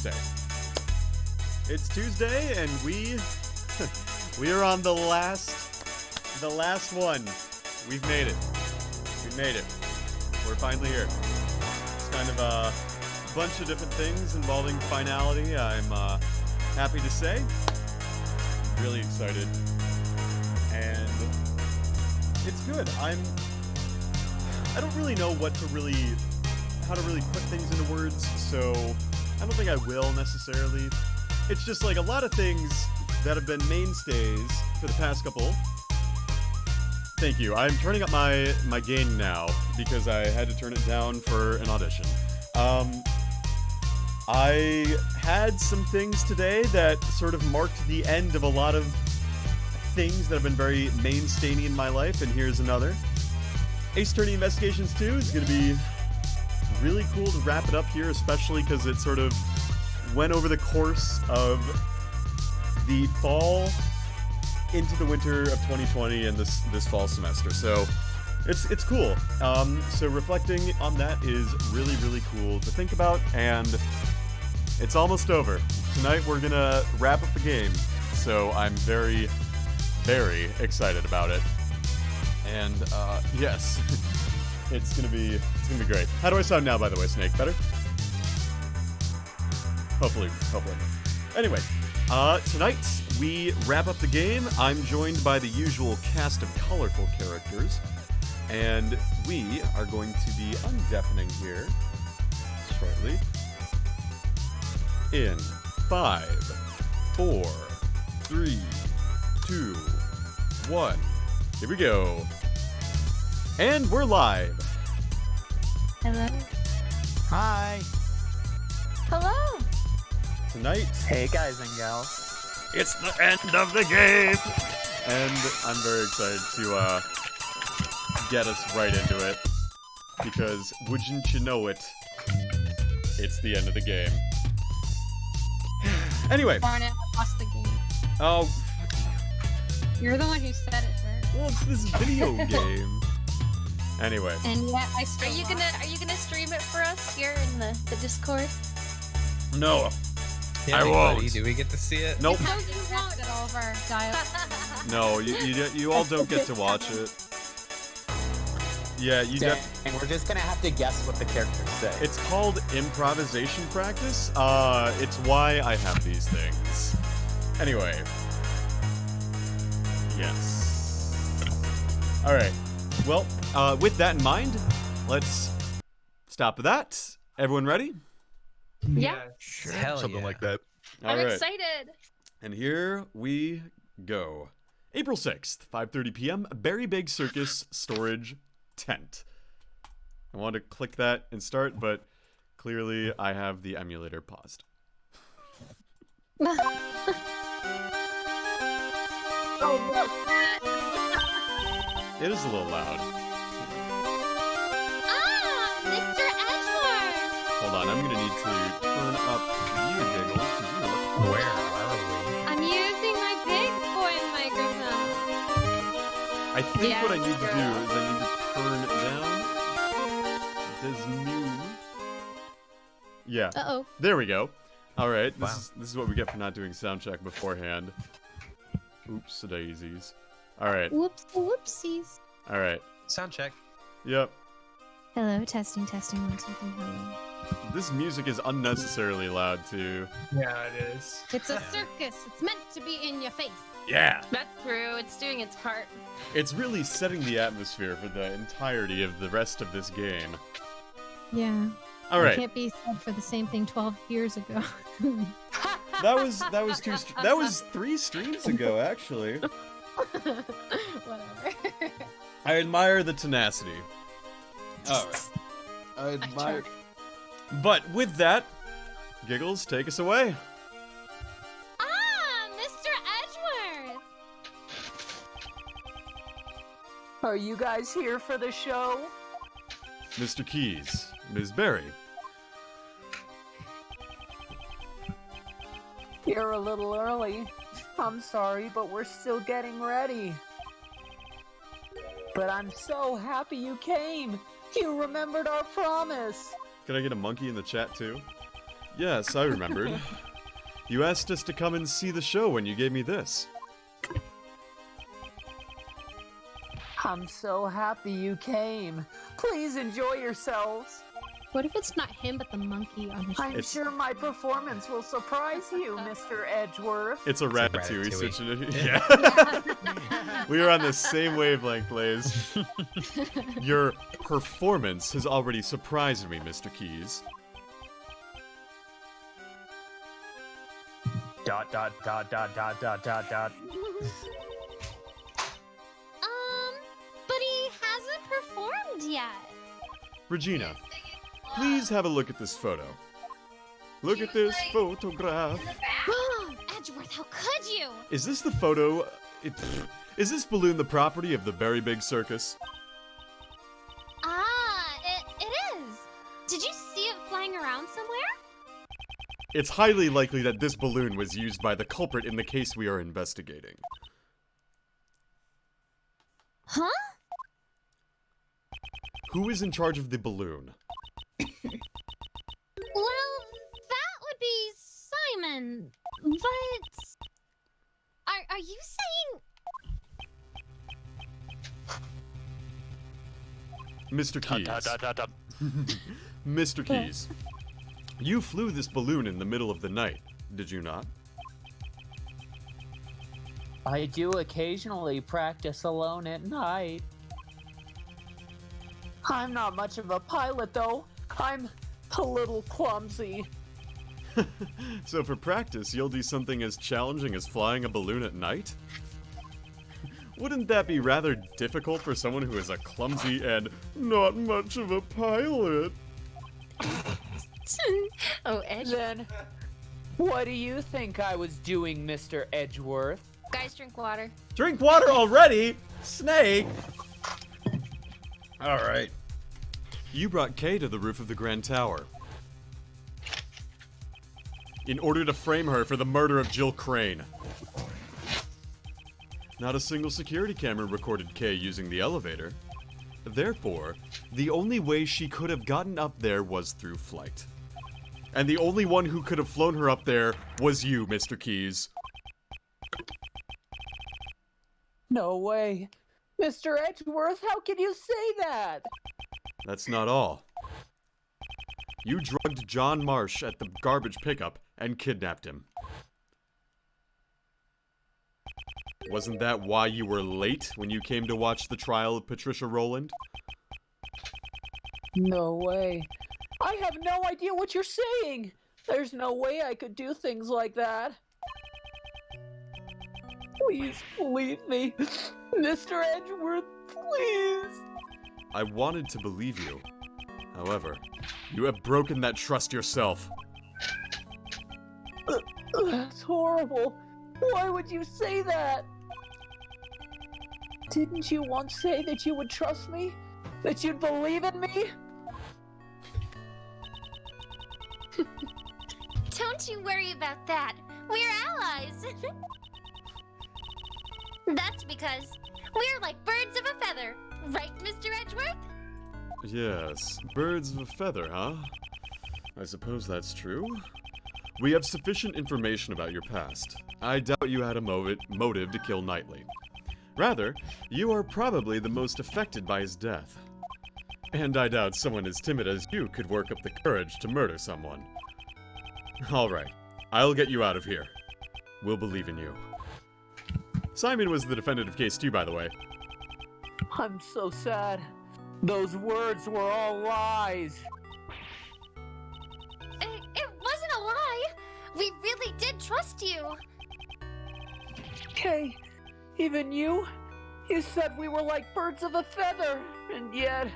Tuesday. It's Tuesday, and we are on the last one. We've made it. We made it. We're finally here. It's kind of a bunch of different things involving finality. I'm happy to say. Really excited, and it's good. I don't really know how to really put things into words, so I don't think I will necessarily. It's just like a lot of things that have been mainstays for the past couple. Thank you. I'm turning up my gain now because I had to turn it down for an audition. I had some things today that sort of marked the end of a lot of things that have been very mainstay in my life, and here's another. Ace Attorney Investigations 2 is going to be really cool to wrap it up here, especially because it sort of went over the course of the fall into the winter of 2020 and this fall semester. So it's cool. So reflecting on that is really, really cool to think about, and it's almost over. Tonight we're gonna wrap up the game, so I'm very, very excited about it. And yes, it's gonna be great. How do I sound now, by the way, Snake? Better? Hopefully. Anyway, tonight we wrap up the game. I'm joined by the usual cast of colorful characters, and we are going to be undeafening here shortly. In 5, 4, 3, 2, 1. Here we go. And we're live. Hello. Hi. Hello. Tonight, Hey guys and gals. it's the end of the game. And I'm very excited to get us right into it. Because, wouldn't you know it, it's the end of the game. Anyway. Darn it, I lost the game. Oh, You're the one who said it first. well, it's this video game. Anyway. And yet I Are still you gonna stream it for us here in the Discord? No. Yeah, I won't. buddy, do we get to see it? Nope. No, you won't at all of our dialogue. No, you all don't get to watch it. Yeah, you Dang, def- and we're just gonna have to guess what the characters say. It's called improvisation practice. It's why I have these things. Anyway. Yes. Alright. Well, with that in mind, let's stop that. Everyone ready? Yeah. Sure. Hell Something yeah. like that. I'm Alright. excited. And here we go. April 6th, 5:30 p.m., Berry Big Circus Storage Tent. I wanted to click that and start, but clearly I have the emulator paused. It is a little loud. Mr. Edgeworth! Hold on, I'm gonna need to turn up you, Giggles, because you look... Where are I'm using my big boy microphone. I think Yeah, what I need to do girl. is I need to turn down this new... Yeah. Uh-oh. There we go. All right, Wow. this is what we get for not doing sound check beforehand. Oops, daisies. All right, Whoopsies. all right. we? Sound check. Yep. Hello, testing, 1, 2, 3, hello. This music is unnecessarily loud too. Yeah, it is. It's a circus. It's meant to be in your face. Yeah. That's true, it's doing its part. It's really setting the atmosphere for the entirety of the rest of this game. Yeah. All It right. can't be said for the same thing 12 years ago. That was 3 streams ago, actually. Whatever. I admire the tenacity. All right. I I admire. tried. But with that, Giggles, take us away. Mr. Edgeworth! Are you guys here for the show? Mr. Keys, Ms. Berry. You're a little early. I'm sorry, but we're still getting ready. But I'm so happy you came. You remembered our promise. Could I get a monkey in the chat too? Yes, I remembered. You asked us to come and see the show when you gave me this. I'm so happy you came. Please enjoy yourselves. What if it's not him, but the monkey on his I'm It's- sure my performance will surprise you, Mr. Edgeworth. It's a It's a Ratatouille Ratatouille. situation. Yeah. Yeah. We are on the same wavelength, Lays. Your performance has already surprised me, Mr. Keys. Dot dot dot dot dot dot dot dot. But he hasn't performed yet. Regina, please have a look at this photo. Look at this photograph. Edgeworth, how could you? Is this the photo? Is this balloon the property of the Very Big Circus? It is. Did you see it flying around somewhere? It's highly likely that this balloon was used by the culprit in the case we are investigating. Huh? Who is in charge of the balloon? Well, that would be Simon. But are you saying Mr. Keys. Dot dot dot dot. Mr. Keys. You flew this balloon in the middle of the night, did you not? I do occasionally practice alone at night. I'm not much of a pilot, though. I'm a little clumsy. So for practice, you'll do something as challenging as flying a balloon at night? Wouldn't that be rather difficult for someone who is a clumsy and not much of a pilot? Oh, Edge. Then, what do you think I was doing, Mr. Edgeworth? Guys, drink water. Drink water already? Snake! Alright. You brought Kay to the roof of the Grand Tower in order to frame her for the murder of Jill Crane. Not a single security camera recorded Kay using the elevator. Therefore, the only way she could have gotten up there was through flight. And the only one who could have flown her up there was you, Mr. Keys. No way. Mr. Edgeworth, how can you say that? That's not all. You drugged John Marsh at the garbage pickup and kidnapped him. Wasn't that why you were late when you came to watch the trial of Patricia Rowland? No way. I have no idea what you're saying. There's no way I could do things like that. Please believe me. Mr. Edgeworth, please. I wanted to believe you. However, you have broken that trust yourself. That's horrible. Why would you say that? Didn't you once say that you would trust me? That you'd believe in me? Don't you worry about that. We're allies. That's because we're like birds of a feather. Right, Mr. Edgeworth? Yes, birds of a feather, huh? I suppose that's true. We have sufficient information about your past. I doubt you had a motive to kill Knightley. Rather, you are probably the most affected by his death. And I doubt someone as timid as you could work up the courage to murder someone. Alright, I'll get you out of here. We'll believe in you. Simon was the defendant of case 2, by the way. I'm so sad. Those words were all lies. It wasn't a lie. We really did trust you. Kay, even you? You said we were like birds of a feather, and yet...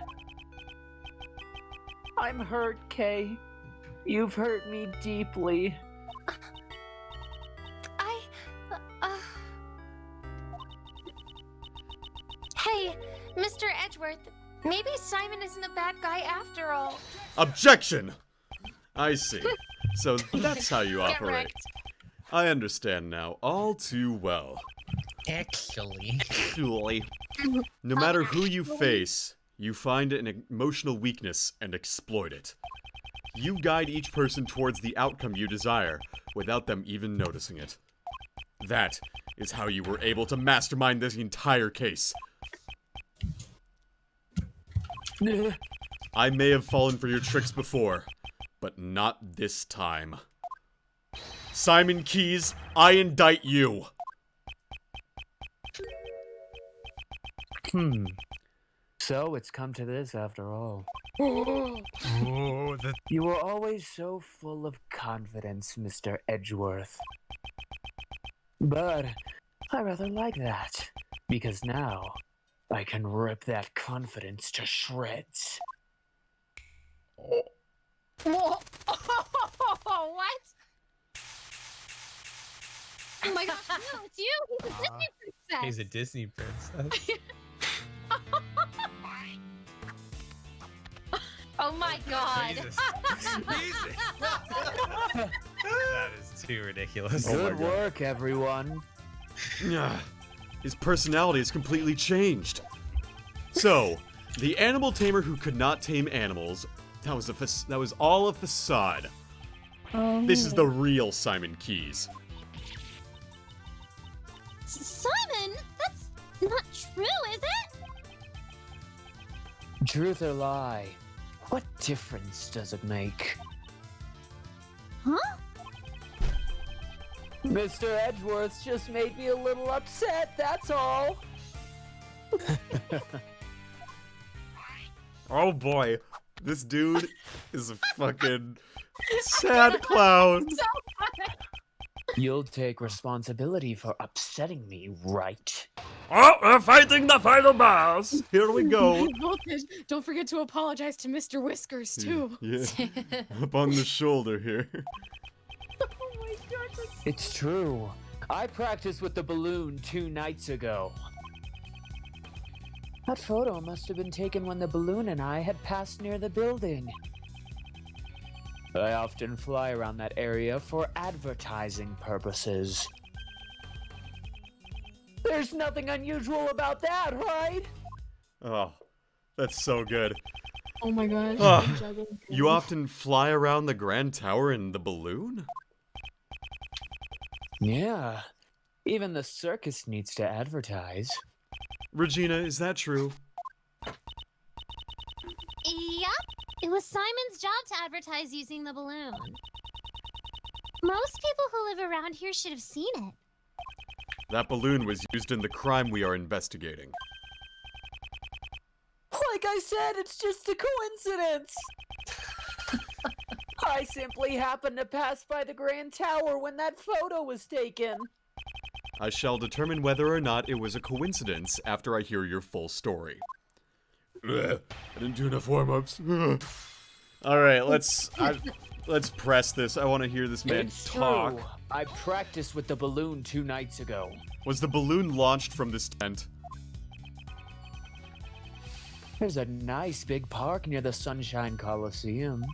I'm hurt, Kay. You've hurt me deeply. Hey, Mr. Edgeworth, maybe Simon isn't a bad guy after all. Objection! I see. So that's how you Get operate. wrecked. I understand now, all too well. Actually. Julie. No matter who you face, you find an emotional weakness and exploit it. You guide each person towards the outcome you desire, without them even noticing it. That is how you were able to mastermind this entire case. I may have fallen for your tricks before, but not this time. Simon Keyes, I indict you! So it's come to this after all. Oh, You were always so full of confidence, Mr. Edgeworth. But I rather like that, because now I can rip that confidence to shreds. Whoa. What? Oh my gosh, no, it's you! He's a Disney princess. he's a Disney princess. Oh my god. Jesus. That is too ridiculous. Oh my Good God. work, everyone. His personality has completely changed. So, the animal tamer who could not tame animals, that was all a facade. This is the real Simon Keyes. Simon, that's not true, is it? Truth or lie, what difference does it make? Huh? Mr. Edgeworth's just made me a little upset, that's all. Oh boy, this dude is a fucking sad clown. So funny. You'll take responsibility for upsetting me, right? Oh, we're fighting the final boss. Here we go. Voltage, don't forget to apologize to Mr. Whiskers, too. Yeah, up on the shoulder here. Oh my gosh, that's It's true. I practiced with the balloon 2 nights ago. That photo must have been taken when the balloon and I had passed near the building. I often fly around that area for advertising purposes. There's nothing unusual about that, right? Oh, that's so good. Oh my gosh. Ah, I'm juggling. You often fly around the Grand Tower in the balloon? Yeah. Even the circus needs to advertise. Regina, is that true? Yep. It was Simon's job to advertise using the balloon. Most people who live around here should have seen it. That balloon was used in the crime we are investigating. Like I said, it's just a coincidence. I simply happened to pass by the Grand Tower when that photo was taken. I shall determine whether or not it was a coincidence after I hear your full story. Ugh, I didn't do enough warm-ups. Alright, let's press this. I want to hear this man It's talk. true. I practiced with the balloon 2 nights ago. Was the balloon launched from this tent? There's a nice big park near the Sunshine Coliseum.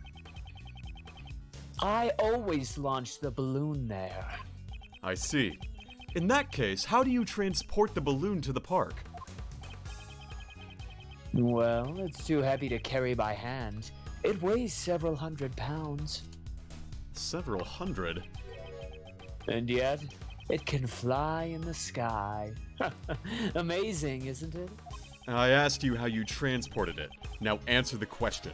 I always launch the balloon there. I see. In that case, how do you transport the balloon to the park? Well, it's too heavy to carry by hand. It weighs several hundred pounds. Several hundred. And yet, it can fly in the sky. Amazing, isn't it? I asked you how you transported it. Now answer the question.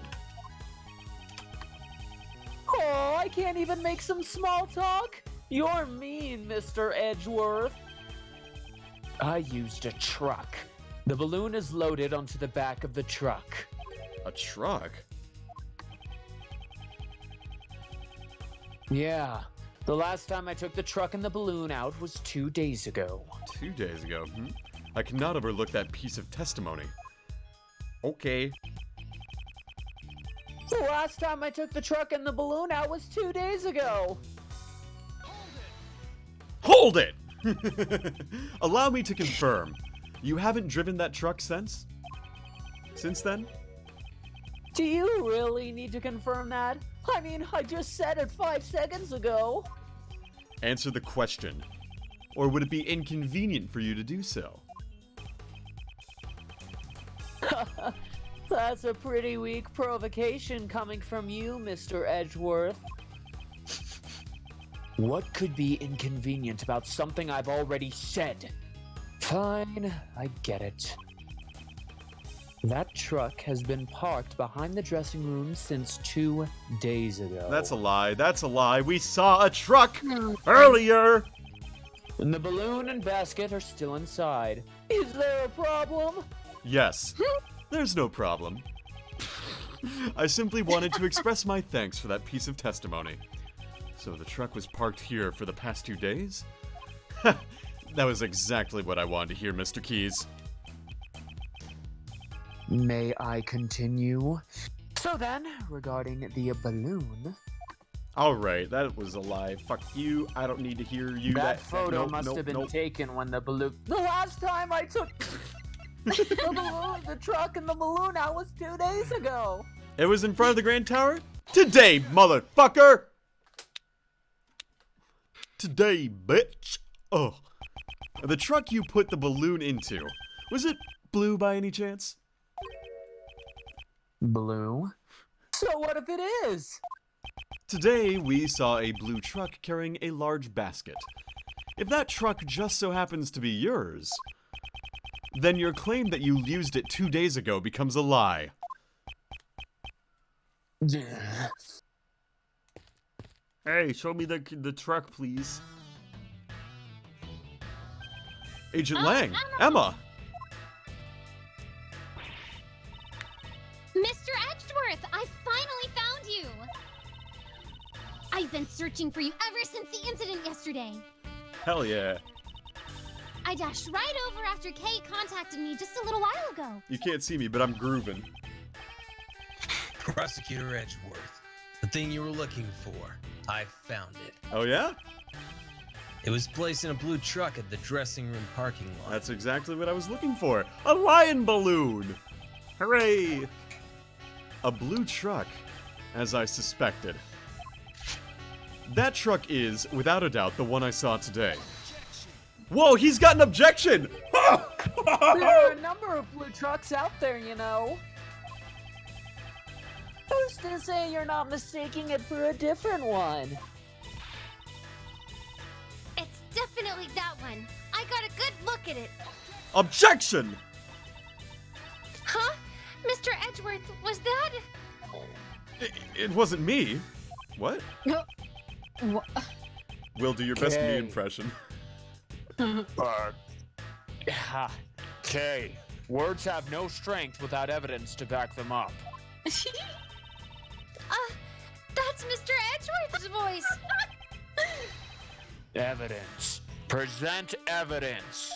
Oh, I can't even make some small talk? You're mean, Mr. Edgeworth. I used a truck. The balloon is loaded onto the back of the truck. A truck? Yeah. The last time I took the truck and the balloon out was 2 days ago. 2 days ago, I cannot overlook that piece of testimony. Okay. The last time I took the truck and the balloon out was 2 days ago. Hold it! Allow me to confirm. You haven't driven that truck since? Since then? Do you really need to confirm that? I mean, I just said it 5 seconds ago. Answer the question. Or would it be inconvenient for you to do so? That's a pretty weak provocation coming from you, Mr. Edgeworth. What could be inconvenient about something I've already said? Fine, I get it. That truck has been parked behind the dressing room since 2 days ago. That's a lie. That's a lie. We saw a truck earlier. And the balloon and basket are still inside. Is there a problem? Yes. There's no problem. I simply wanted to express my thanks for that piece of testimony. So the truck was parked here for the past 2 days? That was exactly what I wanted to hear, Mr. Keys. May I continue? So then, regarding the balloon... Alright, that was a lie. Fuck you. I don't need to hear you. That photo nope, must nope, have been nope. taken when the balloon... The last time I took the truck and the balloon out was 2 days ago. It was in front of the Grand Tower? Today, motherfucker! Today, bitch! Oh. The truck you put the balloon into, was it blue by any chance? Blue? So what if it is? Today, we saw a blue truck carrying a large basket. If that truck just so happens to be yours, then your claim that you used it 2 days ago becomes a lie. Hey, show me the truck, please. Agent Lang, Emma. Mr. Edgeworth, I finally found you! I've been searching for you ever since the incident yesterday. Hell yeah. I dashed right over after Kay contacted me just a little while ago. You can't see me, but I'm grooving. Prosecutor Edgeworth, the thing you were looking for, I found it. Oh yeah? It was placed in a blue truck at the dressing room parking lot. That's exactly what I was looking for. A lion balloon! Hooray! A blue truck, as I suspected. That truck is, without a doubt, the one I saw today. Whoa, he's got an objection! There are a number of blue trucks out there, you know. Who's to say you're not mistaking it for a different one? It's definitely that one. I got a good look at it. Objection! Huh? Mr. Edgeworth, was that? It wasn't me. What? Will, do your best me Okay. impression. Kay, words have no strength without evidence to back them up. That's Mr. Edgeworth's voice. Evidence. Present evidence.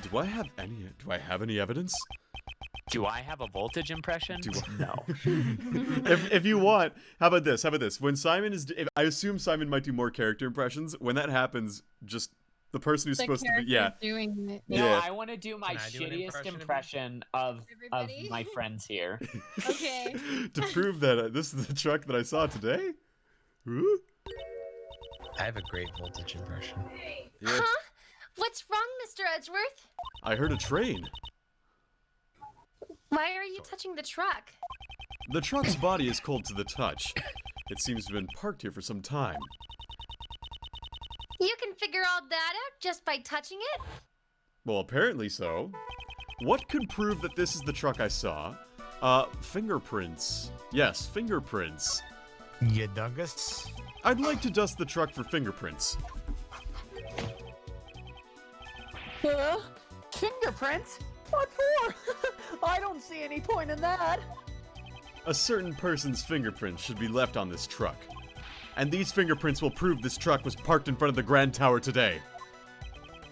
Do I have any evidence? Do I have a voltage impression? No. if you want, how about this? When Simon is, I assume Simon might do more character impressions. When that happens, just the person who's supposed to be, yeah. Doing it. No, Yeah. I want to do my Can I do an shittiest impression of impression of Everybody? my friends here. Okay. To prove that this is the truck that I saw today. Ooh. I have a great voltage impression. Yeah, Huh? What's wrong, Mr. Edgeworth? I heard a train. Why are you touching the truck? The truck's body is cold to the touch. It seems to have been parked here for some time. You can figure all that out just by touching it? Well, apparently so. What could prove that this is the truck I saw? Fingerprints. Yes, fingerprints. You dungus? I'd like to dust the truck for fingerprints. Huh? Fingerprints? What for? I don't see any point in that. A certain person's fingerprints should be left on this truck. And these fingerprints will prove this truck was parked in front of the Grand Tower today.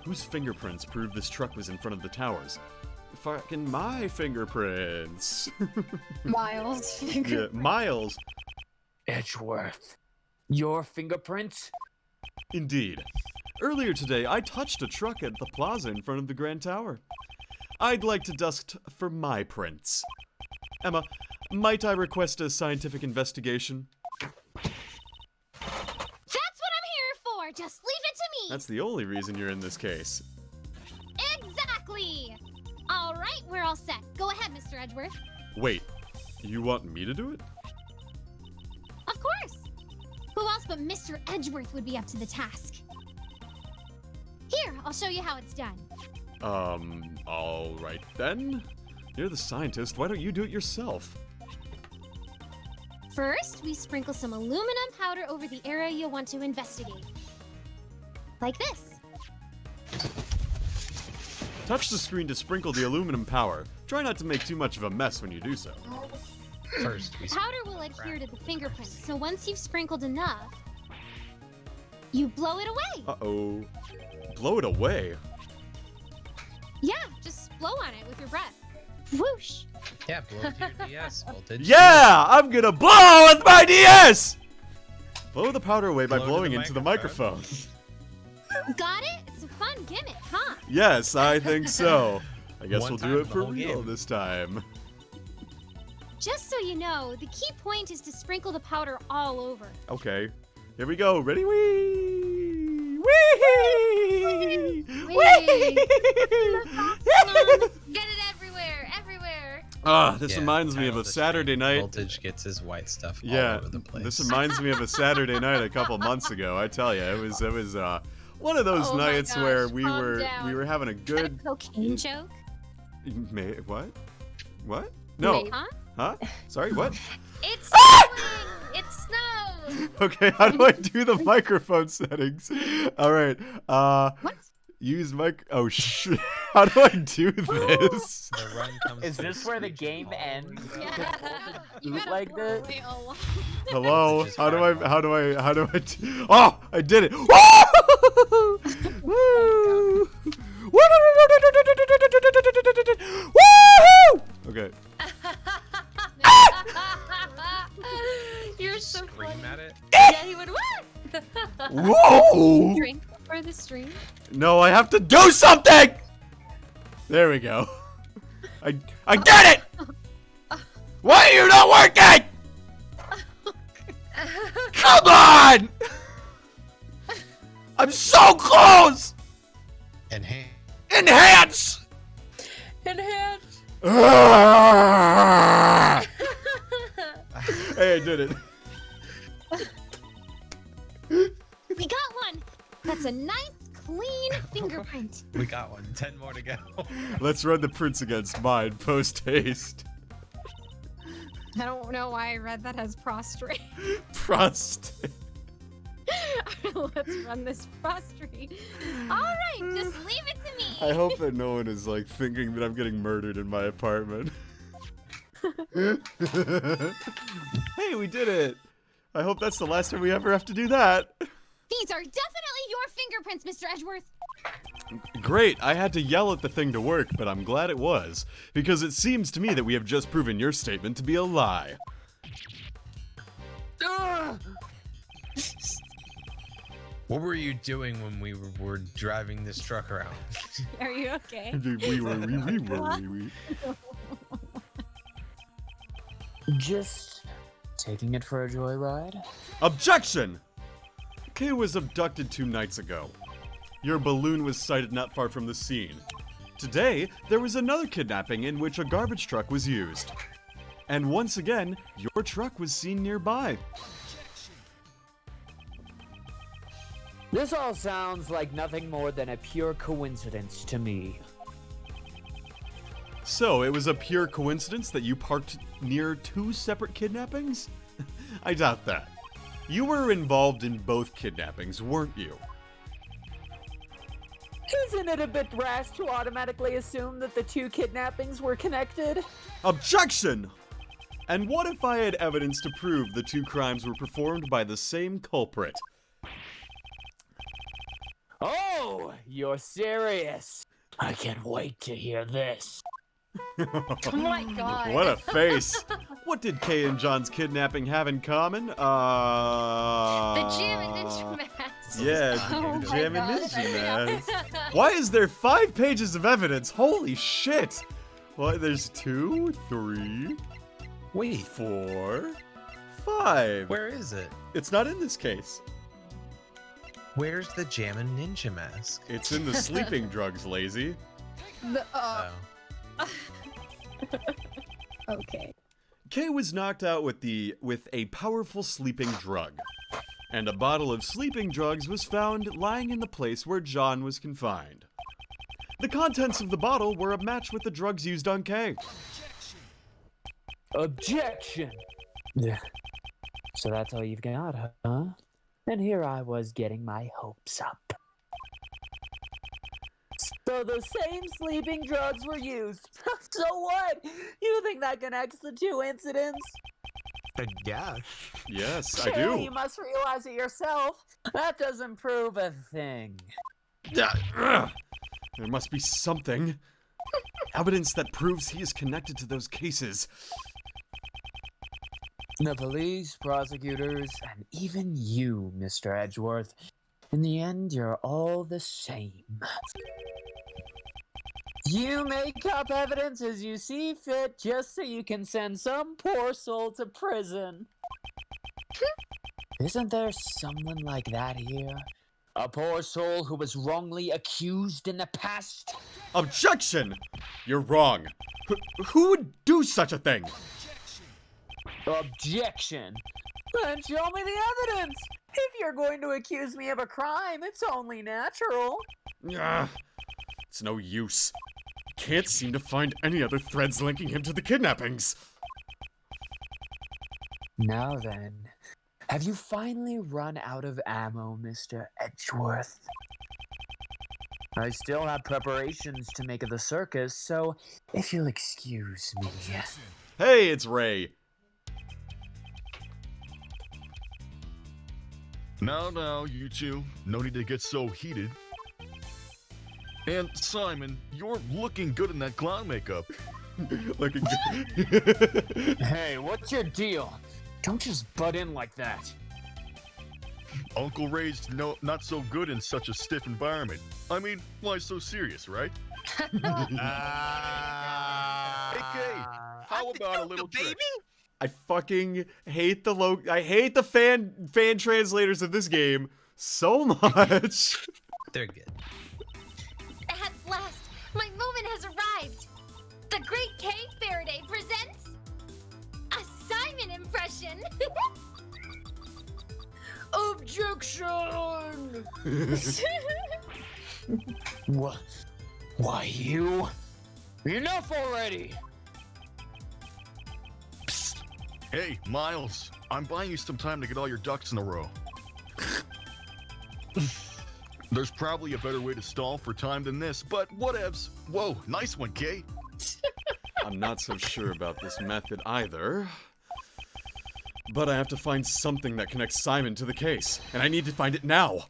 Whose fingerprints prove this truck was in front of the towers? Fucking my fingerprints. Miles. Yeah, Miles. Edgeworth. Your fingerprints? Indeed. Earlier today, I touched a truck at the plaza in front of the Grand Tower. I'd like to dust for my prints. Emma, might I request a scientific investigation? That's what I'm here for. Just leave it to me. That's the only reason you're in this case. Exactly. All right, we're all set. Go ahead, Mr. Edgeworth. Wait, you want me to do it? Of course! Who else but Mr. Edgeworth would be up to the task? Here, I'll show you how it's done. Alright then. You're the scientist, why don't you do it yourself? First, we sprinkle some aluminum powder over the area you'll want to investigate. Like this. Touch the screen to sprinkle the aluminum powder. Try not to make too much of a mess when you do so. First, we Powder will adhere to the fingerprints, so once you've sprinkled enough, you blow it away. Uh-oh. Blow it away? Yeah, just blow on it with your breath. Whoosh. Yeah, blow to your DS voltage. Yeah! I'm gonna blow with my DS! Blow the powder away by Blow to blowing the into the microphone. Got it? It's a fun gimmick, huh? Yes, I think so. I guess One we'll time, do it the for whole real game. this time. Just so you know, the key point is to sprinkle the powder all over. Okay. Here we go. Ready? Wee! Wee! Wee! Wee! Get it everywhere, everywhere. Ah, this Yeah, reminds me title of a the stream, Saturday night. Voltage gets his white stuff Yeah, all over the place. this reminds me of a Saturday night a couple months ago. I tell you, it was one of those Oh my nights gosh, where calm down. we were having a Is that a good. cocaine joke? What? What? No. Huh? Huh? Sorry. What? It's snowing. It snowed. Okay. How do I do the microphone settings? All right. What? Use mic. Oh shit. How do I do this? The run comes Is to a this where the screeching game halt. ends? Yeah. You like that? Wait a lot. Hello. Just How do fine. Oh, I did it. Woo! Woo! Woo! Okay. You're so Scream funny. at it. Yeah, he would what? Whoa! Drink for the stream? No, I have to do something. There we go. I get it. Why are you not working? Come on! I'm so close. Enhance. Enhance. Enhance. Hey, I did it. We got one! That's a nice, clean fingerprint. We got one. 10 more to go. Let's run the prints against mine post haste. I don't know why I read that as prostrate. Prostate. Let's run this prostrate. Alright, just leave it to me. I hope that no one is like thinking that I'm getting murdered in my apartment. Hey, we did it! I hope that's the last time we ever have to do that. These are definitely your fingerprints, Mr. Edgeworth. Great, I had to yell at the thing to work, but I'm glad it was. Because it seems to me that we have just proven your statement to be a lie. What were you doing when we were driving this truck around? Are you okay? we. Just taking it for a joyride? Objection! Kay was abducted 2 nights ago. Your balloon was sighted not far from the scene. Today, there was another kidnapping in which a garbage truck was used. And once again, your truck was seen nearby. This all sounds like nothing more than a pure coincidence to me. So, it was a pure coincidence that you parked near 2 separate kidnappings? I doubt that. You were involved in both kidnappings, weren't you? Isn't it a bit rash to automatically assume that the 2 kidnappings were connected? Objection! And what if I had evidence to prove the 2 crimes were performed by the same culprit? Oh, you're serious. I can't wait to hear this. Oh my god. What a face! What did Kay and John's kidnapping have in common? The Jam and Ninja Mask. Yeah, Oh my Jam and gosh. Ninja Mask. Why is there 5 pages of evidence? Holy shit! Well, there's 2, 3, Wait, 4, 5. where is it? It's not in this case. Where's the Jammin' Ninja Mask? It's in the sleeping drugs, lazy. Oh. Okay. Kay was knocked out with a powerful sleeping drug, and a bottle of sleeping drugs was found lying in the place where John was confined. The contents of the bottle were a match with the drugs used on Kay. Objection! Yeah. So that's all you've got, huh? And here I was getting my hopes up. So the same sleeping drugs were used. So what? You think that connects the two incidents? Yeah. Yes, I Sure, do. you must realize it yourself. That doesn't prove a thing. There must be something. Evidence that proves he is connected to those cases. The police, prosecutors, and even you, Mr. Edgeworth. In the end, you're all the same. You make up evidence as you see fit just so you can send some poor soul to prison. Isn't there someone like that here? A poor soul who was wrongly accused in the past? Objection! You're wrong. Who would do such a thing? Objection! Then show me the evidence! If you're going to accuse me of a crime, it's only natural. It's no use. Can't seem to find any other threads linking him to the kidnappings. Now then, have you finally run out of ammo, Mr. Edgeworth? I still have preparations to make at the circus, so if you'll excuse me. Hey, it's Ray. Now, you two. No need to get so heated. And Simon, you're looking good in that clown makeup. Looking good. Hey, what's your deal? Don't just butt in like that. Uncle Ray's not so good in such a stiff environment. I mean, why so serious, right? Hey, Kay, how about a little trick? I fucking hate the fan translators of this game so much. They're good. At last, my moment has arrived. The Great K Faraday presents a Simon impression. Objection! What? Why you? Enough already! Psst. Hey, Miles, I'm buying you some time to get all your ducks in a row. There's probably a better way to stall for time than this, but whatevs. Whoa, nice one, Kay. I'm not so sure about this method either. But I have to find something that connects Simon to the case, and I need to find it now.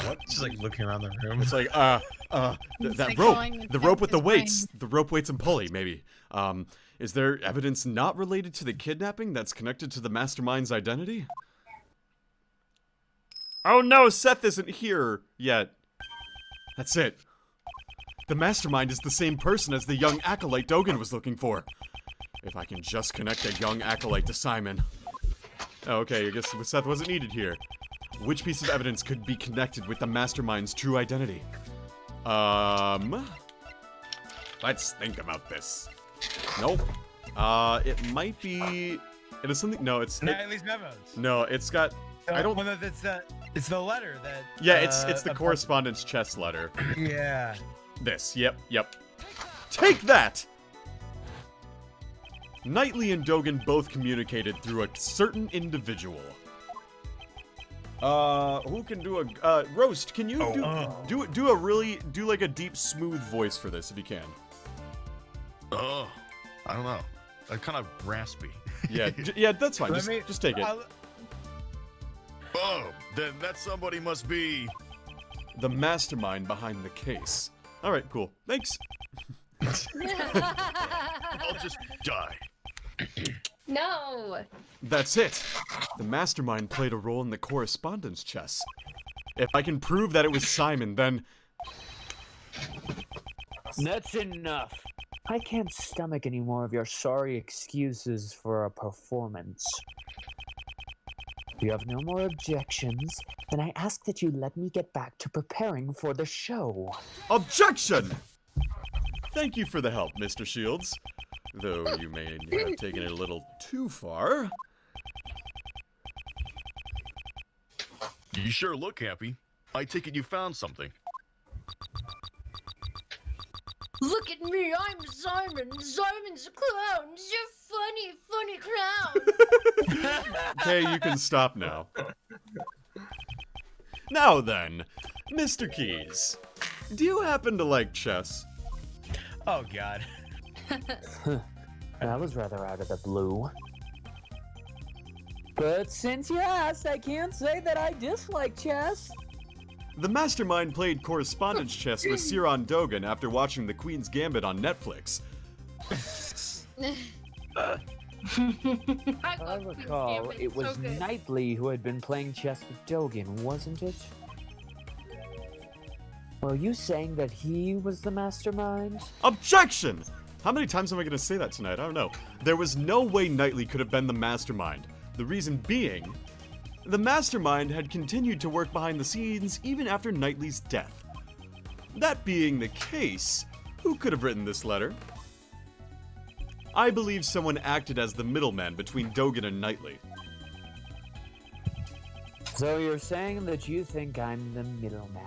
What? Just like looking around the room. It's like, He's, that like, rope. going and The rope with the his brain. weights. The rope, weights, and pulley, maybe. Is there evidence not related to the kidnapping that's connected to the Mastermind's identity? Oh no, Seth isn't here yet. That's it. The Mastermind is the same person as the young acolyte Dogen was looking for. If I can just connect a young acolyte to Simon. Oh, okay, I guess Seth wasn't needed here. Which piece of evidence could be connected with the Mastermind's true identity? Let's think about this. Nope. It might be... It is something... No, it's... Nightly's memos. No, it's got... I don't... Well, it's the letter that... Yeah, it's the correspondence chest letter. Yeah. This, yep. Take that! Knightley and Dogen both communicated through a certain individual. Who can do a, Roast, can you do like a deep, smooth voice for this, if you can? Oh, I don't know. I'm kind of raspy. Yeah, yeah, that's fine. Let Just take it. Oh, then that somebody must be... The mastermind behind the case. Alright, cool. Thanks. I'll just die. No. That's it. The mastermind played a role in the correspondence chest. If I can prove that it was Simon, then... That's enough. I can't stomach any more of your sorry excuses for a performance. If you have no more objections, then I ask that you let me get back to preparing for the show. Objection! Thank you for the help, Mr. Shields. Though you may have taken it a little too far. You sure look happy. I take it you found something. Look at me, I'm Simon. Simon's a clown. You're funny clown. Okay, you can stop now. Now then, Mr. Keys, do you happen to like chess? Oh God. That was rather out of the blue. But since you asked, I can't say that I dislike chess. The Mastermind played correspondence chess with Siron Dogan after watching The Queen's Gambit on Netflix. I recall it was Knightley who had been playing chess with Dogan, wasn't it? Were you saying that he was the mastermind? Objection! How many times am I going to say that tonight? I don't know. There was no way Knightley could have been the mastermind. The reason being, the mastermind had continued to work behind the scenes even after Knightley's death. That being the case, who could have written this letter? I believe someone acted as the middleman between Dogan and Knightley. So you're saying that you think I'm the middleman?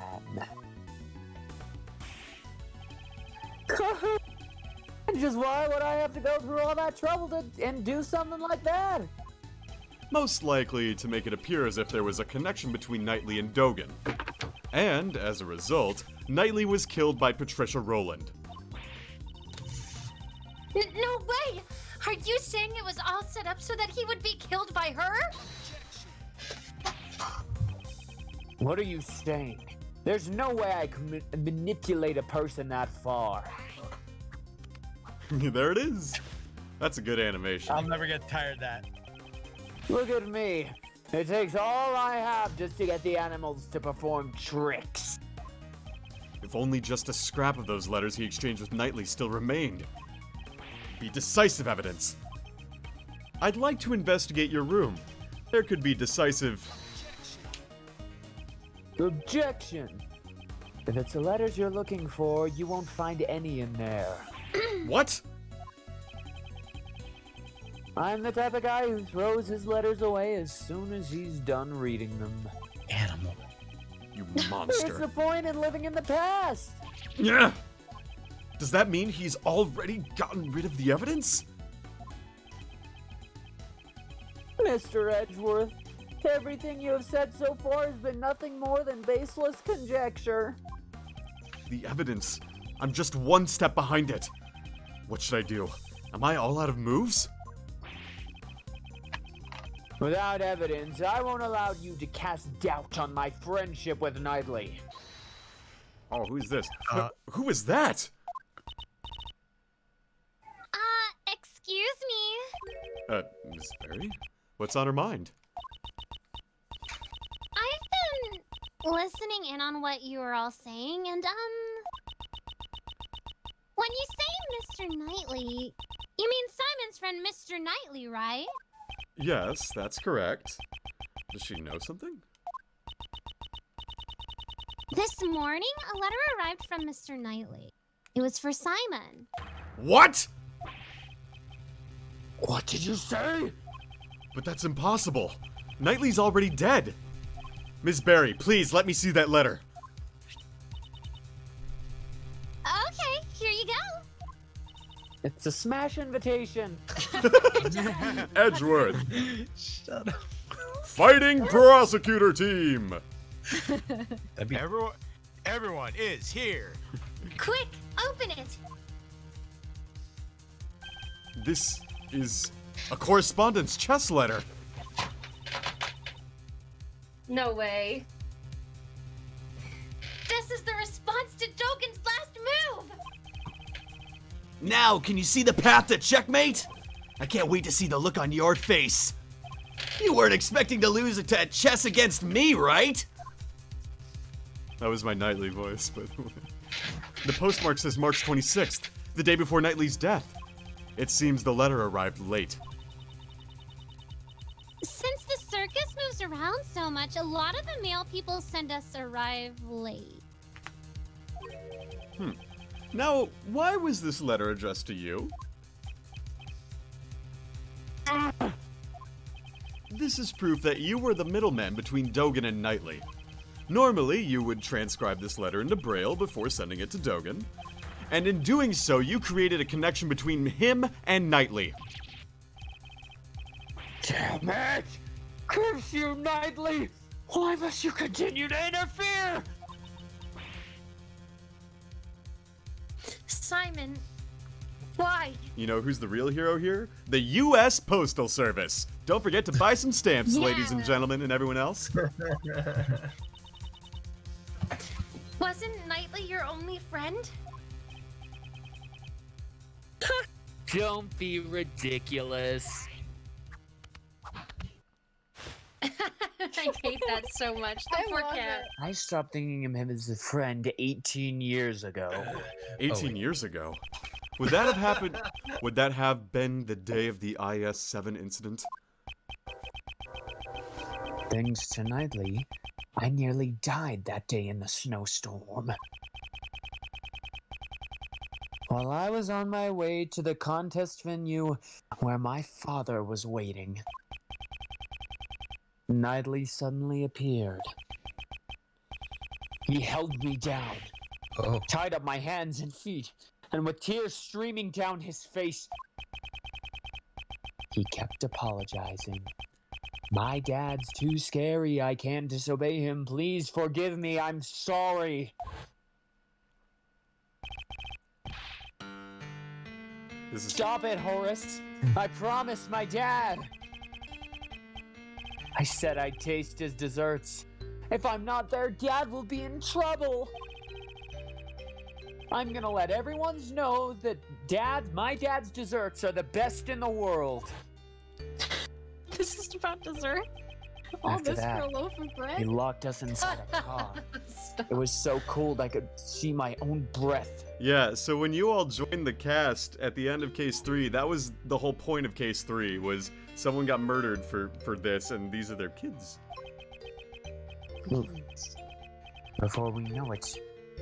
Just why would I have to go through all that trouble and do something like that? Most likely to make it appear as if there was a connection between Knightley and Dogan. And, as a result, Knightley was killed by Patricia Rowland. No way! Are you saying it was all set up so that he would be killed by her? What are you saying? There's no way I can manipulate a person that far. There it is. That's a good animation. I'll never get tired of that. Look at me. It takes all I have just to get the animals to perform tricks. If only just a scrap of those letters he exchanged with Knightley still remained. Be decisive evidence. I'd like to investigate your room. There could be decisive... Objection. If it's the letters you're looking for, you won't find any in there. What? I'm the type of guy who throws his letters away as soon as he's done reading them. Animal. You What's monster. the point in living in the past? Yeah. Does that mean he's already gotten rid of the evidence? Mr. Edgeworth, everything you have said so far has been nothing more than baseless conjecture. The evidence. I'm just one step behind it. What should I do? Am I all out of moves? Without evidence, I won't allow you to cast doubt on my friendship with Knightley. Oh, who's this? Who is that? Excuse me. Miss Berry? What's on her mind? I've been listening in on what you were all saying, and, when you say Mr. Knightley, you mean Simon's friend Mr. Knightley, right? Yes, that's correct. Does she know something? This morning, a letter arrived from Mr. Knightley. It was for Simon. What? What did you say? But that's impossible. Knightley's already dead. Miss Berry, please let me see that letter. Okay, here you go. It's a smash invitation. Edgeworth, Shut up. fighting prosecutor team. That'd be Everyone is here. Quick, open it. This is a correspondence chess letter. No way. This is the response to Dogan's last move. Now, can you see the path to checkmate? I can't wait to see the look on your face. You weren't expecting to lose at chess against me, right? That was my Knightley voice, but the postmark says March 26th, the day before Knightley's death. It seems the letter arrived late. Since the circus moves around so much, a lot of the mail people send us arrive late. Now, why was this letter addressed to you? This is proof that you were the middleman between Dogen and Knightley. Normally, you would transcribe this letter into Braille before sending it to Dogen, and in doing so, you created a connection between him and Knightley. Damn it! Curse you, Knightley! Why must you continue to interfere? Simon, why? You know who's the real hero here? The U.S. Postal Service. Don't forget to buy some stamps, Yeah. ladies and gentlemen, and everyone else. Wasn't Knightley your only friend? Don't be ridiculous. I hate that so much. The poor cat. I stopped thinking of him as a friend 18 years ago. 18 years ago. Would that have happened? Would that have been the day of the IS-7 incident? Thanks to Knightley, I nearly died that day in the snowstorm. While I was on my way to the contest venue where my father was waiting, Knightley suddenly appeared. He held me down, tied up my hands and feet, and with tears streaming down his face, he kept apologizing. My dad's too scary. I can't disobey him. Please forgive me. I'm sorry. Stop it, Horace. I promised my dad. I said I'd taste his desserts. If I'm not there, Dad will be in trouble. I'm gonna let everyone know that my dad's desserts are the best in the world. This is about dessert? All After this that, for a loaf of bread? He locked us inside a car. It was so cold I could see my own breath. Yeah, so when you all joined the cast at the end of Case 3, that was the whole point of Case 3, was someone got murdered for this, and these are their kids. Before we know it,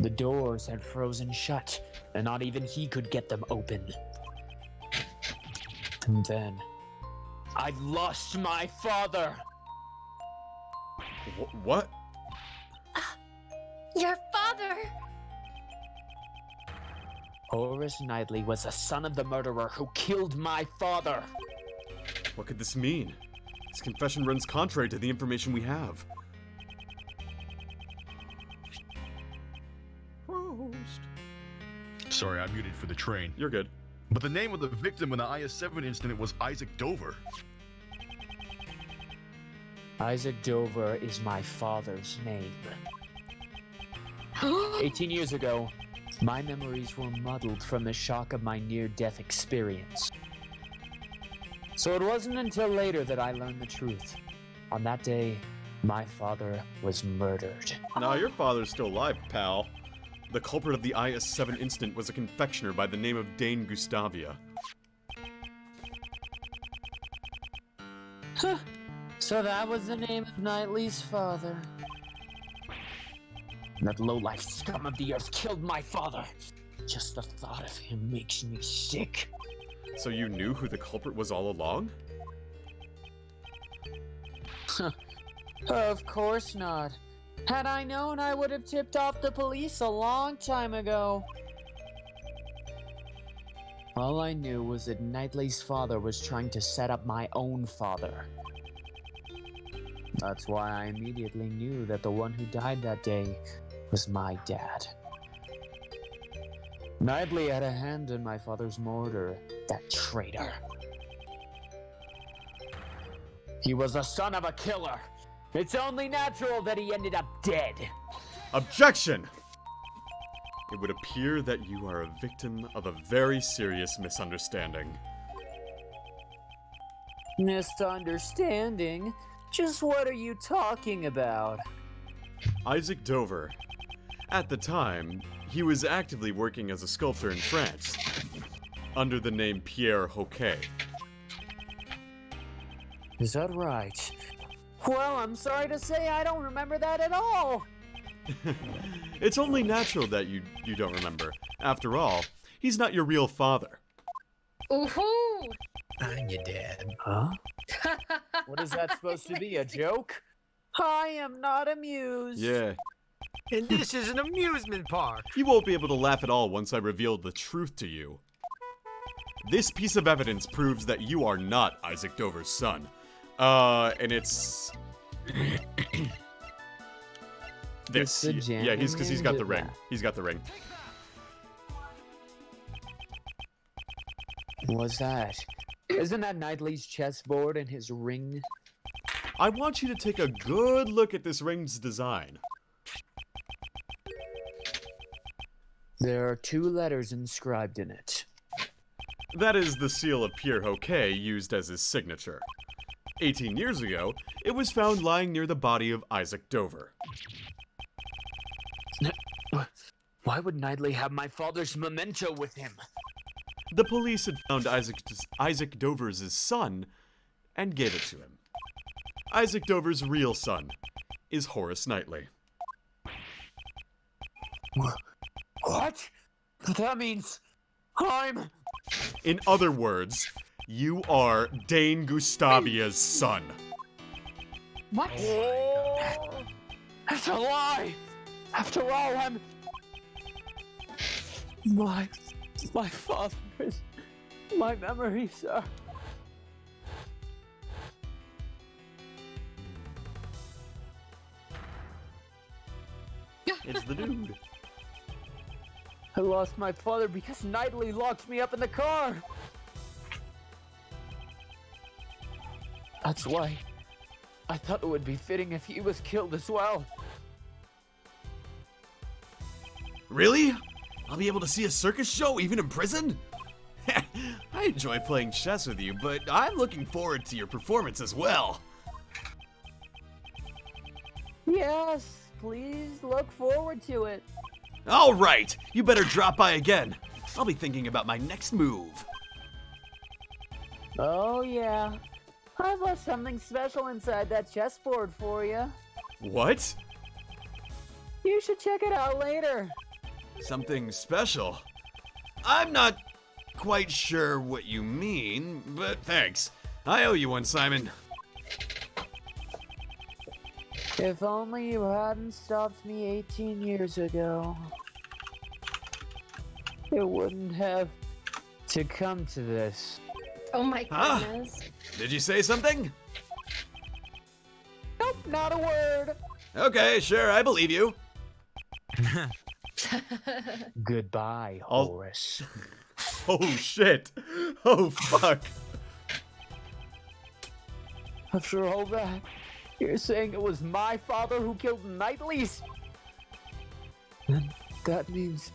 the doors had frozen shut, and not even he could get them open. And then, I lost my father! What? Your father! Horace Knightley was the son of the murderer who killed my father! What could this mean? This confession runs contrary to the information we have. Sorry, I muted for the train. You're good. But the name of the victim in the IS-7 incident was Isaac Dover. Isaac Dover is my father's name. 18 years ago, my memories were muddled from the shock of my near-death experience. So it wasn't until later that I learned the truth. On that day, my father was murdered. Nah, your father's still alive, pal. The culprit of the IS-7 incident was a confectioner by the name of Dane Gustavia. So that was the name of Knightley's father. That lowlife scum of the earth killed my father. Just the thought of him makes me sick. So you knew who the culprit was all along? Of course not. Had I known, I would have tipped off the police a long time ago. All I knew was that Knightley's father was trying to set up my own father. That's why I immediately knew that the one who died that day was my dad. Knightley had a hand in my father's murder, that traitor. He was the son of a killer. It's only natural that he ended up dead. Objection! It would appear that you are a victim of a very serious misunderstanding. Misunderstanding? Just what are you talking about? Isaac Dover. At the time, he was actively working as a sculptor in France, under the name Pierre Hoquet. Is that right? Well, I'm sorry to say I don't remember that at all. It's only natural that you don't remember. After all, he's not your real father. Ooh. I'm your dad. Huh? What is that supposed to be, a joke? I am not amused. Yeah. And this is an amusement park. You won't be able to laugh at all once I reveal the truth to you. This piece of evidence proves that you are not Isaac Dover's son. And it's... this. Yeah, because he's got the ring. He's got the ring. What's that? Isn't that Knightley's chessboard and his ring? I want you to take a good look at this ring's design. There are 2 letters inscribed in it. That is the seal of Pierre Hoquet used as his signature. 18 years ago, it was found lying near the body of Isaac Dover. Why would Knightley have my father's memento with him? The police had found Isaac Dover's son and gave it to him. Isaac Dover's real son is Horace Knightley. What? That means I'm... In other words, you are Dane Gustavia's son. What? That's a lie! After all, I'm... My father is... My memory, sir. It's the dude. I lost my father because Knightley locked me up in the car. That's why I thought it would be fitting if he was killed as well. Really? I'll be able to see a circus show even in prison? I enjoy playing chess with you, but I'm looking forward to your performance as well. Yes, please look forward to it. All right, you better drop by again. I'll be thinking about my next move. Oh yeah, I've left something special inside that chessboard for you. What? You should check it out later. Something special? I'm not quite sure what you mean, but thanks. I owe you one, Simon. If only you hadn't stopped me 18 years ago. It wouldn't have to come to this. Oh my Huh? goodness. Did you say something? Nope, not a word. Okay, sure, I believe you. Goodbye, I'll- Horace. Oh shit. Oh fuck. After all that, you're saying it was my father who killed Knightley's? Then that means...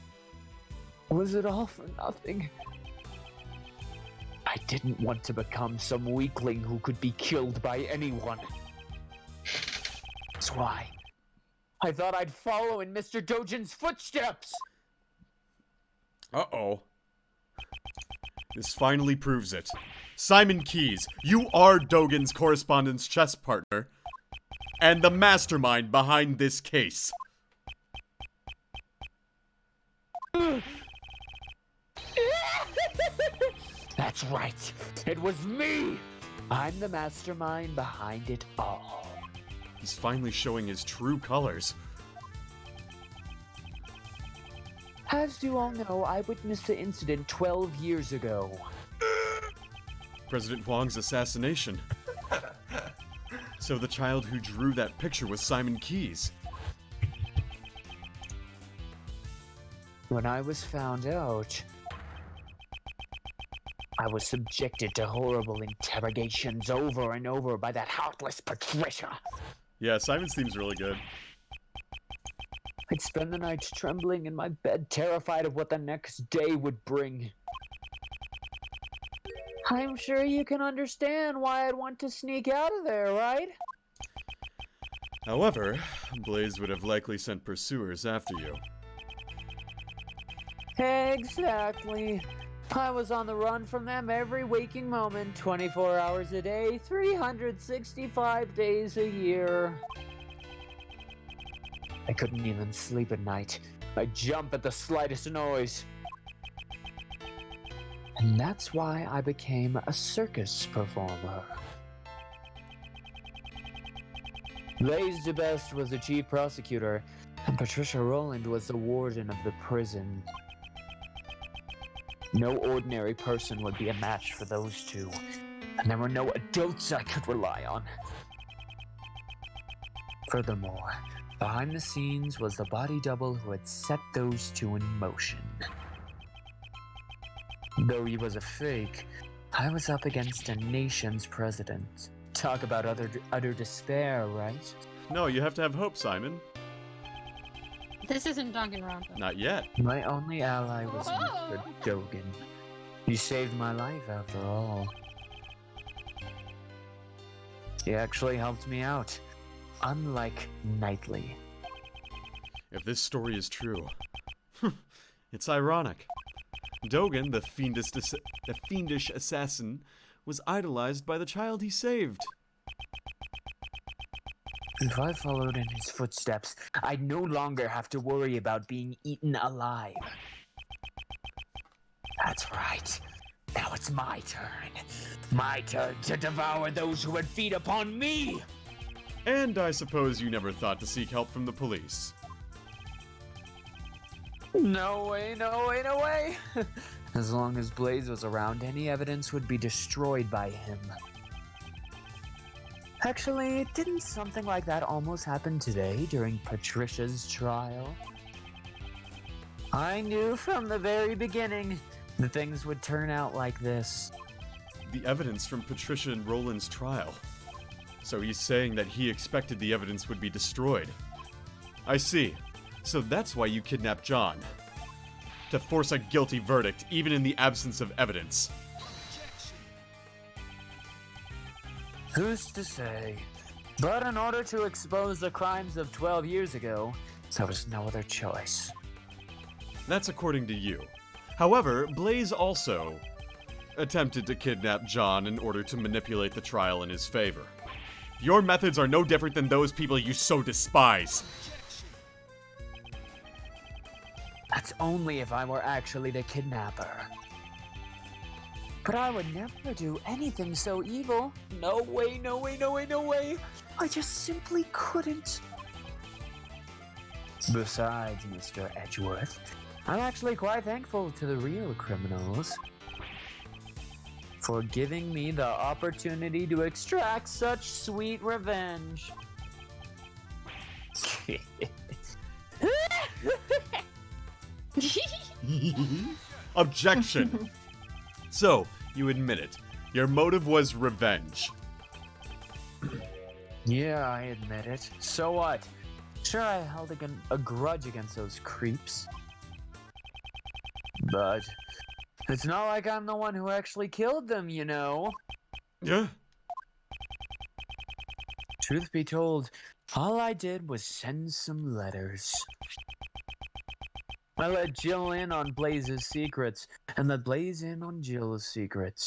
Was it all for nothing? I didn't want to become some weakling who could be killed by anyone. That's why I thought I'd follow in Mr. Dojin's footsteps. Uh-oh. This finally proves it. Simon Keyes, you are Dogen's correspondence chess partner and the mastermind behind this case. That's right. It was me. I'm the mastermind behind it all. He's finally showing his true colors. As you all know, I witnessed the incident 12 years ago. President Huang's assassination. So the child who drew that picture was Simon Keyes. When I was found out, I was subjected to horrible interrogations over and over by that heartless Patricia. Yeah, Simon seems really good. I'd spend the nights trembling in my bed, terrified of what the next day would bring. I'm sure you can understand why I'd want to sneak out of there, right? However, Blaze would have likely sent pursuers after you. Exactly. I was on the run from them every waking moment, 24 hours a day, 365 days a year. I couldn't even sleep at night. I'd jump at the slightest noise. And that's why I became a circus performer. Blaise DeBest was the chief prosecutor, and Patricia Rowland was the warden of the prison. No ordinary person would be a match for those two, and there were no adults I could rely on. Furthermore, behind the scenes was the body double who had set those two in motion. Though he was a fake, I was up against a nation's president. Talk about utter despair, right? No, you have to have hope, Simon. This isn't Danganronpa. Not yet. My only ally was Whoa. Mr. Dogen. He saved my life after all. He actually helped me out, unlike Knightley. If this story is true, it's ironic. Dogen, the fiendish assassin, was idolized by the child he saved. If I followed in his footsteps, I'd no longer have to worry about being eaten alive. That's right. Now it's my turn. My turn to devour those who would feed upon me! And I suppose you never thought to seek help from the police. No way, no way, no way! As long as Blaise was around, any evidence would be destroyed by him. Actually, didn't something like that almost happen today during Patricia's trial? I knew from the very beginning that things would turn out like this. The evidence from Patricia and Roland's trial. So he's saying that he expected the evidence would be destroyed. I see. So that's why you kidnapped John. To force a guilty verdict, even in the absence of evidence. Who's to say? But in order to expose the crimes of 12 years ago, there was no other choice. That's according to you. However, Blaise also attempted to kidnap John in order to manipulate the trial in his favor. Your methods are no different than those people you so despise. That's only if I were actually the kidnapper. But I would never do anything so evil. No way, no way, no way, no way. I just simply couldn't. Besides, Mr. Edgeworth, I'm actually quite thankful to the real criminals for giving me the opportunity to extract such sweet revenge. Objection. So, you admit it. Your motive was revenge. Yeah, I admit it. So what? Sure, I held a grudge against those creeps. But it's not like I'm the one who actually killed them, you know? Yeah. Truth be told, all I did was send some letters. I let Jill in on Blaise's secrets, and let Blaise in on Jill's secrets.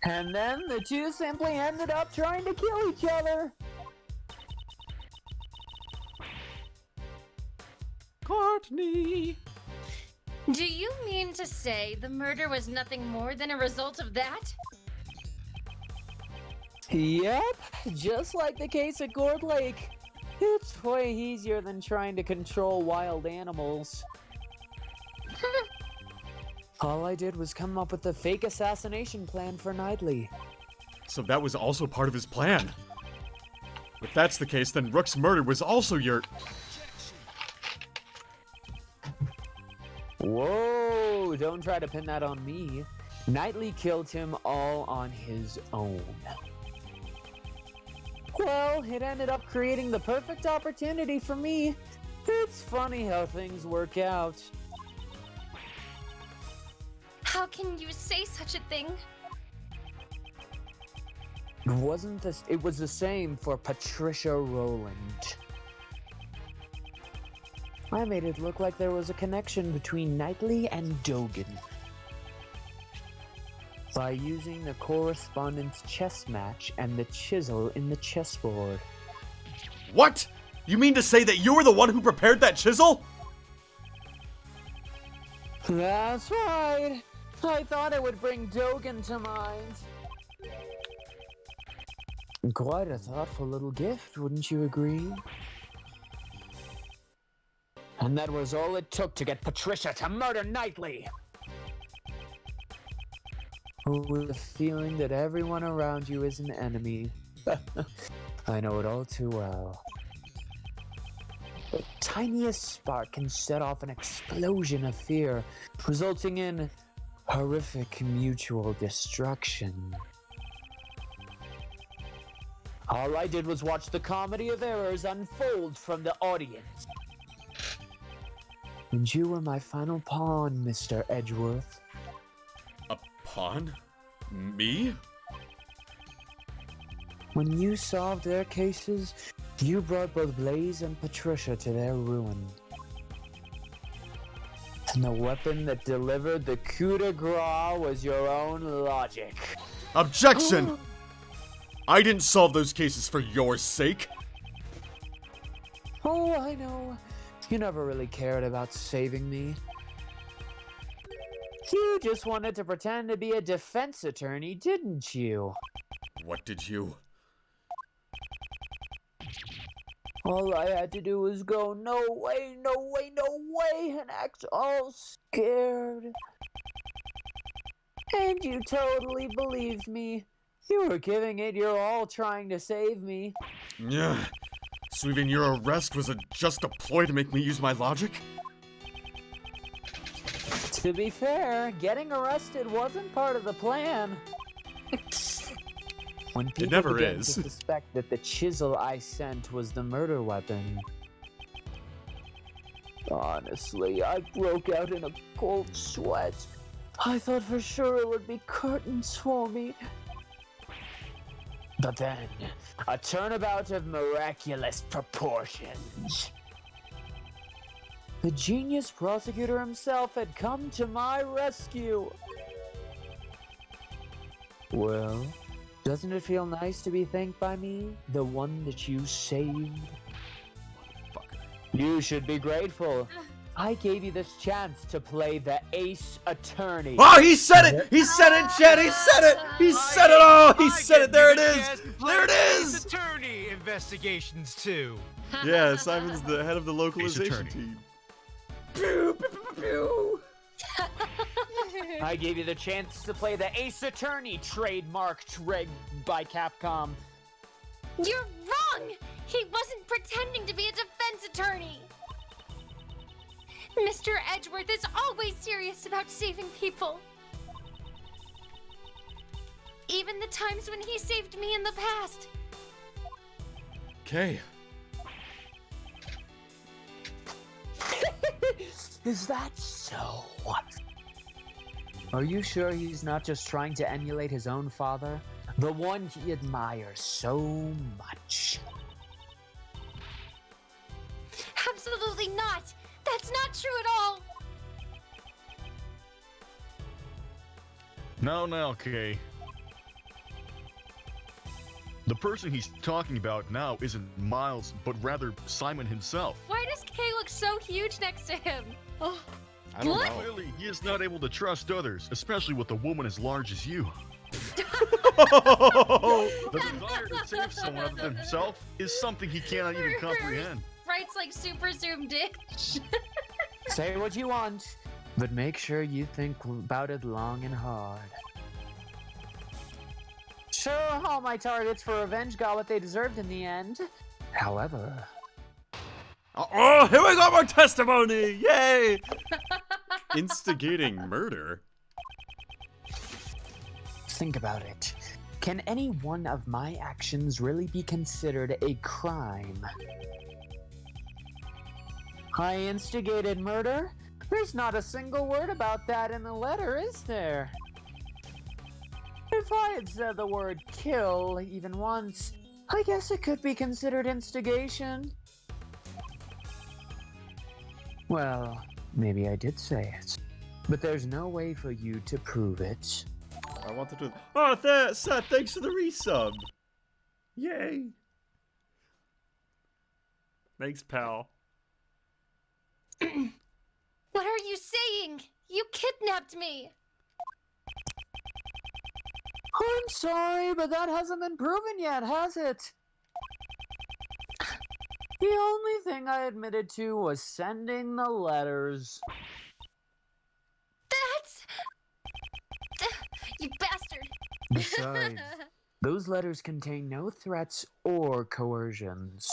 And then the two simply ended up trying to kill each other. Courtney. Do you mean to say the murder was nothing more than a result of that? Yep, just like the case at Gourd Lake. It's way easier than trying to control wild animals. All I did was come up with a fake assassination plan for Knightley. So that was also part of his plan. If that's the case, then Rook's murder was also your... Whoa, don't try to pin that on me. Knightley killed him all on his own. Well, it ended up creating the perfect opportunity for me. It's funny how things work out. How can you say such a thing? It was the same for Patricia Rowland. I made it look like there was a connection between Knightley and Dogen by using the correspondence chess match and the chisel in the chessboard. What? You mean to say that you were the one who prepared that chisel? That's right. I thought it would bring Dogen to mind. Quite a thoughtful little gift, wouldn't you agree? And that was all it took to get Patricia to murder Knightley. With the feeling that everyone around you is an enemy. I know it all too well. The tiniest spark can set off an explosion of fear, resulting in horrific mutual destruction. All I did was watch the comedy of errors unfold from the audience. And you were my final pawn, Mr. Edgeworth. A pawn? Me? When you solved their cases, you brought both Blaze and Patricia to their ruin. And the weapon that delivered the coup de grace was your own logic. Objection! I didn't solve those cases for your sake. Oh, I know. You never really cared about saving me. You just wanted to pretend to be a defense attorney, didn't you? What did you? All I had to do was go, no way, no way, no way, and act all scared. And you totally believed me. You were giving it your all trying to save me. Yeah. So even your arrest was just a ploy to make me use my logic? To be fair, getting arrested wasn't part of the plan. When people never began is. to suspect that the chisel I sent was the murder weapon. Honestly, I broke out in a cold sweat. I thought for sure it would be curtains for me. But then, a turnabout of miraculous proportions. The genius prosecutor himself had come to my rescue. Well, doesn't it feel nice to be thanked by me, the one that you saved? You should be grateful. I gave you this chance to play the ace attorney. Oh, he said it! He said it, Chad! He said it! He said it! Oh, he said it! There it is! There it is! Attorney investigations too. Yeah, Simon's the head of the localization team. Pew, pew, pew, pew. I gave you the chance to play the ace attorney, trademarked by Capcom. You're wrong! He wasn't pretending to be a defense attorney! Mr. Edgeworth is always serious about saving people. Even the times when he saved me in the past. Okay. Is that so? Are you sure he's not just trying to emulate his own father? The one he admires so much. Absolutely not! That's not true at all! Now, Kay. The person he's talking about now isn't Miles, but rather Simon himself. Why does Kay look so huge next to him? Oh, I don't know. Clearly, he is not able to trust others, especially with a woman as large as you. The desire to save someone other than himself is something he cannot even comprehend. Writes like super zoomed in. Say what you want, but make sure you think about it long and hard. Sure, all my targets for revenge got what they deserved in the end. However... Oh, here we got more testimony! Yay! Instigating murder? Think about it. Can any one of my actions really be considered a crime? I instigated murder? There's not a single word about that in the letter, is there? If I had said the word kill even once, I guess it could be considered instigation. Well, maybe I did say it. But there's no way for you to prove it. I wanted to. Oh, Seth, thanks for the resub. Yay. Thanks, pal. What are you saying? You kidnapped me. I'm sorry, but that hasn't been proven yet, has it? The only thing I admitted to was sending the letters. That's... You bastard. Besides, those letters contain no threats or coercions.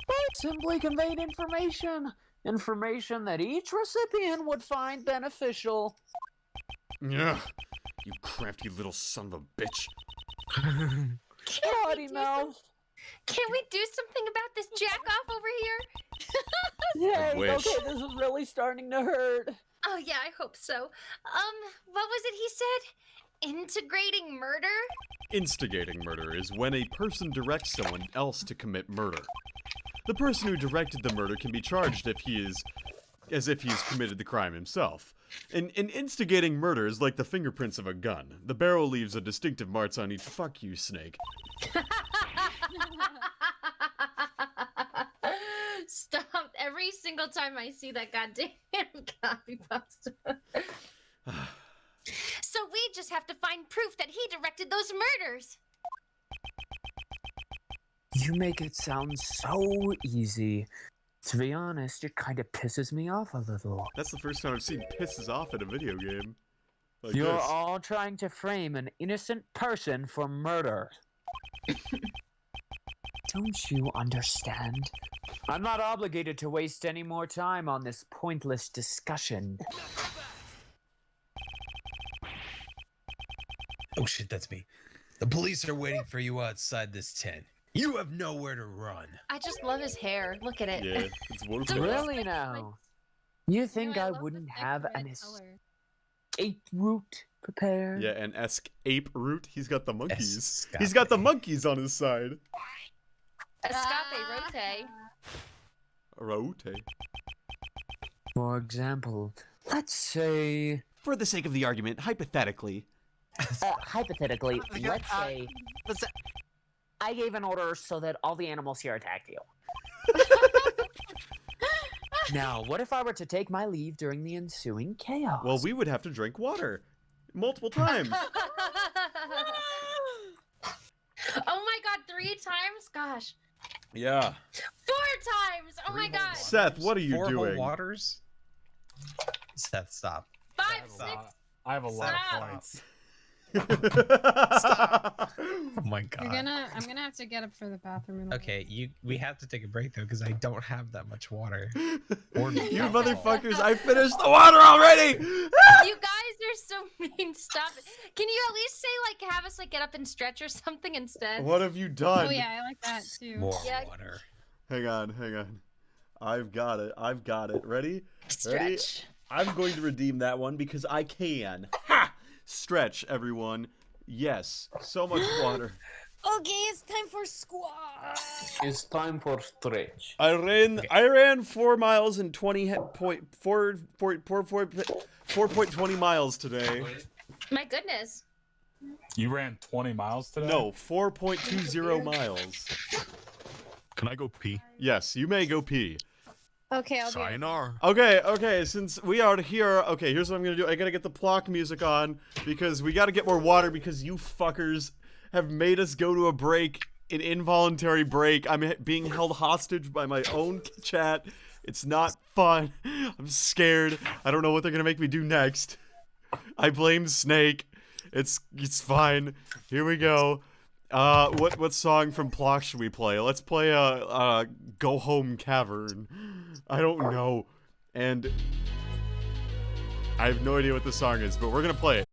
They simply conveyed information. Information that each recipient would find beneficial. Yeah, you crafty little son of a bitch. Naughty mouth. Can we do something about this jack off over here? Hey, wish. okay, this is really starting to hurt. Oh yeah, I hope so. What was it he said? Integrating murder? Instigating murder is when a person directs someone else to commit murder. The person who directed the murder can be charged if he's committed the crime himself. And instigating murder is like the fingerprints of a gun. The barrel leaves a distinctive marks on each. Fuck you, Snake. Stop. Every single time I see that goddamn copy poster. So we just have to find proof that he directed those murders. You make it sound so easy. To be honest, it kind of pisses me off a little. That's the first time I've seen pisses off in a video game. Like You're this. all trying to frame an innocent person for murder. Don't you understand? I'm not obligated to waste any more time on this pointless discussion. Oh shit, that's me. The police are waiting for you outside this tent. You have nowhere to run. I just love his hair. Look at it. Yeah, it's wonderful. Really now? You think No, I love wouldn't the have red an color. escape route prepared? Yeah, an ape root. He's got the monkeys. Escape. He's got the monkeys on his side. Escape rote. Rote. For example, let's say... For the sake of the argument, hypothetically. hypothetically, let's say... I gave an order so that all the animals here attacked you. Now, what if I were to take my leave during the ensuing chaos? Well, we would have to drink water. Multiple times. Oh my god, 3 times? Gosh. Yeah. 4 times! Oh my god. Seth, what are you Four doing? whole waters? Seth, stop. 5, 6. I have a lot Stop. of points. Stop. Oh my god. I'm gonna have to get up for the bathroom. In a Okay, we have to take a break though because I don't have that much water. Or You motherfuckers, I finished the water already! You guys are so mean. Stop it. Can you at least say, like, have us, like, get up and stretch or something instead? What have you done? Oh yeah, I like that too. more Yeah. water. Hang on. I've got it. Ready? Stretch. I'm going to redeem that one because I can. Ha! Stretch, everyone. Yes, so much water. Okay, it's time for squat. It's time for stretch. I ran 4 miles and 4.20 miles today. My goodness. You ran 20 miles today? No, 4.20 miles. Can I go pee? Yes, you may go pee. Okay, I'll be. Sayonara. Okay, since we are here, okay, here's what I'm gonna do. I gotta get the Plock music on, because we gotta get more water, because you fuckers have made us go to a break, an involuntary break. I'm being held hostage by my own chat. It's not fun. I'm scared. I don't know what they're gonna make me do next. I blame Snake. It's fine. Here we go. What song from Plock should we play? Let's play Go Home Cavern. I don't know. And I have no idea what the song is, but we're gonna play it.